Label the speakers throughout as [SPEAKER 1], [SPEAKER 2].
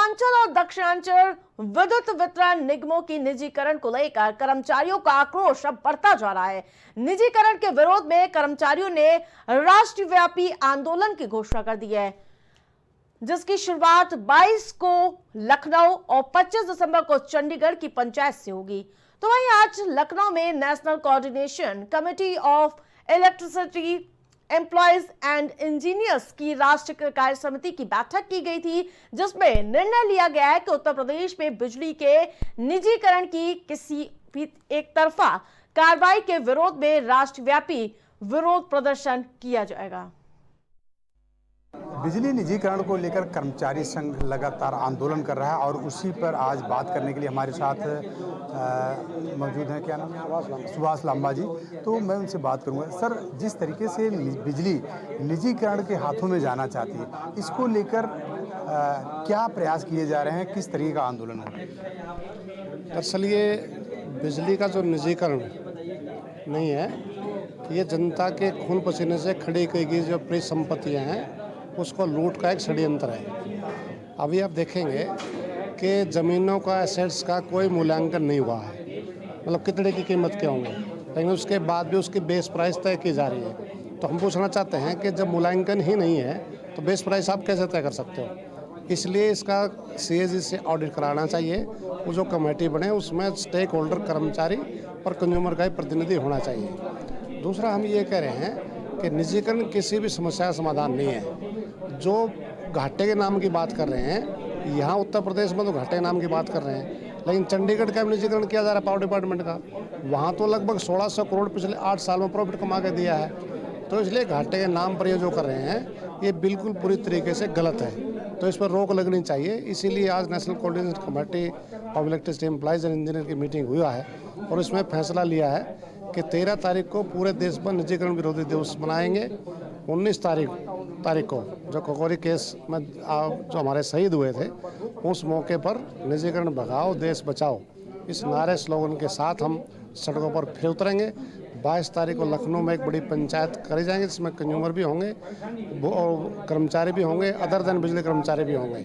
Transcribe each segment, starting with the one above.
[SPEAKER 1] पूर्वांचल और दक्षिणांचल विद्युत वितरण निगमों की निजीकरण को लेकर कर्मचारियों का आक्रोश अब बढ़ता जा रहा है। निजीकरण के विरोध में कर्मचारियों ने राष्ट्रव्यापी आंदोलन की घोषणा कर दी है, जिसकी शुरुआत 22 को लखनऊ और 25 दिसंबर को चंडीगढ़ की पंचायत से होगी। तो वहीं आज लखनऊ में national coordination committee of electricity employees and engineers की राष्ट्रीय कार्य समिति की बैठक की गई थी, जिसमें निर्णय लिया गया है कि उत्तर प्रदेश में बिजली के निजीकरण की किसी भी एक तरफा कार्रवाई के विरोध में राष्ट्रव्यापी विरोध प्रदर्शन किया जाएगा।
[SPEAKER 2] बिजली निजीकरण को लेकर कर्मचारी संघ लगातार आंदोलन कर रहा है और उसी पर आज बात करने के लिए हमारे साथ मौजूद हैं, क्या नाम है, सुभाष लांबा जी। तो मैं उनसे बात करूंगा। सर, जिस तरीके से बिजली निजीकरण के हाथों में जाना चाहती है, इसको लेकर क्या प्रयास किए जा रहे हैं, किस तरीके का आंदोलन हो रहा है?
[SPEAKER 3] दरअसल ये बिजली का जो निजीकरण नहीं है, ये जनता के खून पसीने से खड़ी की गई जो परिसंपत्तियाँ हैं उसको लूट का एक षड्यंत्र है। अभी आप देखेंगे कि ज़मीनों का, एसेट्स का कोई मूल्यांकन नहीं हुआ है, मतलब कितने की कीमत के होंगे, लेकिन उसके बाद भी उसकी बेस प्राइस तय की जा रही है। तो हम पूछना चाहते हैं कि जब मूल्यांकन ही नहीं है तो बेस प्राइस आप कैसे तय कर सकते हो? इसलिए इसका CAG से ऑडिट कराना चाहिए। वो जो कमेटी बने उसमें स्टेक होल्डर, कर्मचारी और कंज्यूमर का ही प्रतिनिधि होना चाहिए। दूसरा, हम ये कह रहे हैं कि निजीकरण किसी भी समस्या का समाधान नहीं है। जो घाटे के नाम की बात कर रहे हैं, यहाँ उत्तर प्रदेश में तो घाटे के नाम की बात कर रहे हैं, लेकिन चंडीगढ़ का निजीकरण किया जा रहा है पावर डिपार्टमेंट का। वहाँ तो लगभग 1600 करोड़ पिछले 8 साल में प्रॉफिट कमा के दिया है। तो इसलिए घाटे के नाम पर ये जो कर रहे हैं ये बिल्कुल पूरी तरीके से गलत है। तो इस पर रोक लगनी चाहिए। इसीलिए आज national coordination committee of electricity employees and engineer की मीटिंग हुआ है और इसमें फैसला लिया है कि 13 तारीख को पूरे देश पर निजीकरण विरोधी दिवस मनाएंगे। 19 तारीख को जो कोकोरी केस में जो हमारे शहीद हुए थे, उस मौके पर निजीकरण भगाओ देश बचाओ इस नारे स्लोगन के साथ हम सड़कों पर फिर उतरेंगे। 22 तारीख को लखनऊ में एक बड़ी पंचायत करी जाएंगे, जिसमें कंज्यूमर भी होंगे और कर्मचारी भी होंगे, अदर देन बिजली कर्मचारी भी होंगे।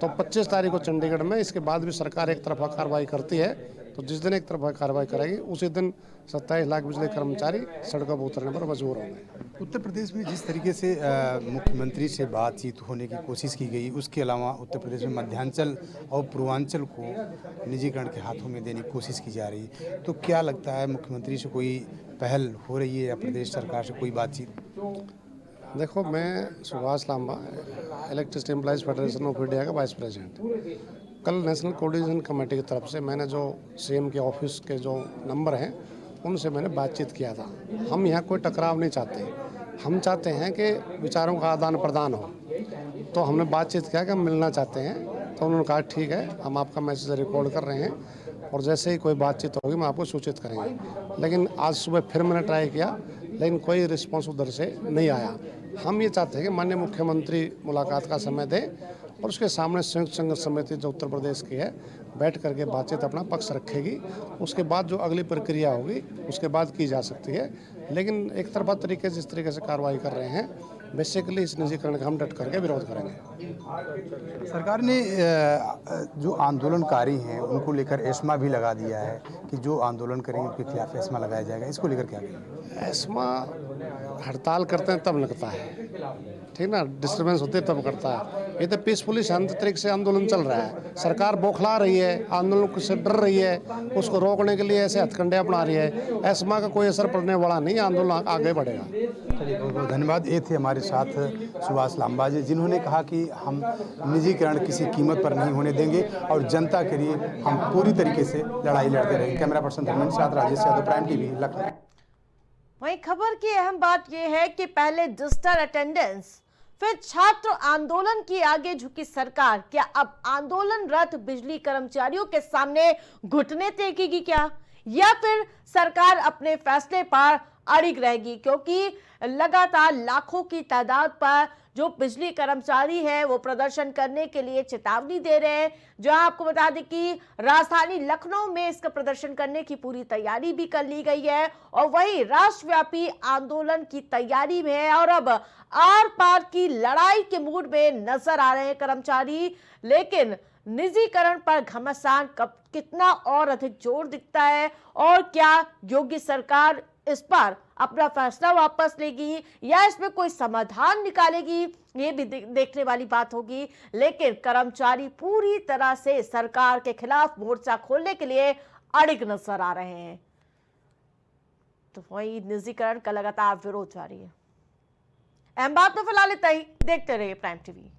[SPEAKER 3] तो 25 तारीख को चंडीगढ़ में। इसके बाद भी सरकार एक तरफा कार्रवाई करती है, तो जिस दिन एक तरफा कार्रवाई करेगी उसी दिन 27 लाख बिजली कर्मचारी सड़कों पर उतरने पर मजबूर होंगे।
[SPEAKER 2] उत्तर प्रदेश में जिस तरीके से मुख्यमंत्री से बातचीत होने की कोशिश की गई, उसके अलावा उत्तर प्रदेश में मध्यांचल और पूर्वांचल को निजीकरण के हाथों में देने की कोशिश की जा रही है, तो क्या लगता है मुख्यमंत्री से कोई पहल हो रही है या प्रदेश सरकार से कोई बातचीत?
[SPEAKER 3] देखो, मैं Subhash Lamba, electricity employees federation of India का वाइस प्रेसिडेंट। कल नेशनल कोऑर्डिनेशन कमेटी की तरफ से मैंने जो CM के ऑफिस के जो नंबर हैं उनसे मैंने बातचीत किया था। हम यहाँ कोई टकराव नहीं चाहते, हम चाहते हैं कि विचारों का आदान प्रदान हो। तो हमने बातचीत किया कि हम मिलना चाहते हैं, तो उन्होंने कहा ठीक है, हम आपका मैसेज रिकॉर्ड कर रहे हैं और जैसे ही कोई बातचीत होगी मैं आपको सूचित करेंगे। लेकिन आज सुबह फिर मैंने ट्राई किया, लेकिन कोई रिस्पॉन्स उधर से नहीं आया। हम ये चाहते हैं कि माननीय मुख्यमंत्री मुलाकात का समय दें और उसके सामने संयुक्त संघर्ष समिति जो उत्तर प्रदेश की है बैठ करके बातचीत अपना पक्ष रखेगी। उसके बाद जो अगली प्रक्रिया होगी उसके बाद की जा सकती है। लेकिन एक तरफा तरीके से जिस तरीके से कार्रवाई कर रहे हैं, बेसिकली इस निजीकरण का हम डट करके विरोध करेंगे।
[SPEAKER 2] सरकार ने जो आंदोलनकारी हैं उनको लेकर एस्मा भी लगा दिया है कि जो आंदोलन करेंगे उनके खिलाफ एस्मा लगाया जाएगा, इसको लेकर क्या कहेंगे?
[SPEAKER 3] एस्मा हड़ताल करते हैं तब लगता है, ठीक ना, डिस्टर्बेंस होती है तब करता है। ये तो पीसफुली शांति तरीके से आंदोलन चल रहा है। सरकार बौखला रही है, आंदोलन से डर रही है, उसको रोकने के लिए ऐसे हथकंडे अपना रही है। एस्मा का कोई असर पड़ने वाला नहीं, आंदोलन आगे बढ़ेगा।
[SPEAKER 2] चलिए, बहुत बहुत धन्यवाद। ये थे हमारे साथ सुभाष लांबा जी, जिन्होंने कहा कि हम निजीकरण किसी कीमत पर नहीं होने देंगे और जनता के लिए हम पूरी तरीके से लड़ाई लड़ते रहेंगे। कैमरा पर्सन धर्मेंद्र के साथ राजेश यादव, प्राइम TV, लखनऊ।
[SPEAKER 1] वहीं खबर की अहम बात यह है कि पहले डिजिटल अटेंडेंस, फिर छात्र आंदोलन की आगे झुकी सरकार। क्या अब आंदोलनरत बिजली कर्मचारियों के सामने घुटने टेकेगी क्या, या फिर सरकार अपने फैसले पर अड़िग रहेगी? क्योंकि लगातार लाखों की तादाद पर जो बिजली कर्मचारी हैं वो प्रदर्शन करने के लिए चेतावनी दे रहे हैं। जहां आपको बता दें कि राजधानी लखनऊ में इसका प्रदर्शन करने की पूरी तैयारी भी कर ली गई है और वहीं राष्ट्रव्यापी आंदोलन की तैयारी में है और अब आर पार की लड़ाई के मूड में नजर आ रहे हैं कर्मचारी। लेकिन निजीकरण पर घमासान कब कितना और अधिक जोर दिखता है और क्या योगी सरकार इस पर अपना फैसला वापस लेगी या इसमें कोई समाधान निकालेगी, ये भी देखने वाली बात होगी। लेकिन कर्मचारी पूरी तरह से सरकार के खिलाफ मोर्चा खोलने के लिए अड़िग नजर आ रहे हैं। तो वही निजीकरण का लगातार विरोध जारी है। अहम बात तो फिलहाल इतना ही। देखते रहिए प्राइम टीवी।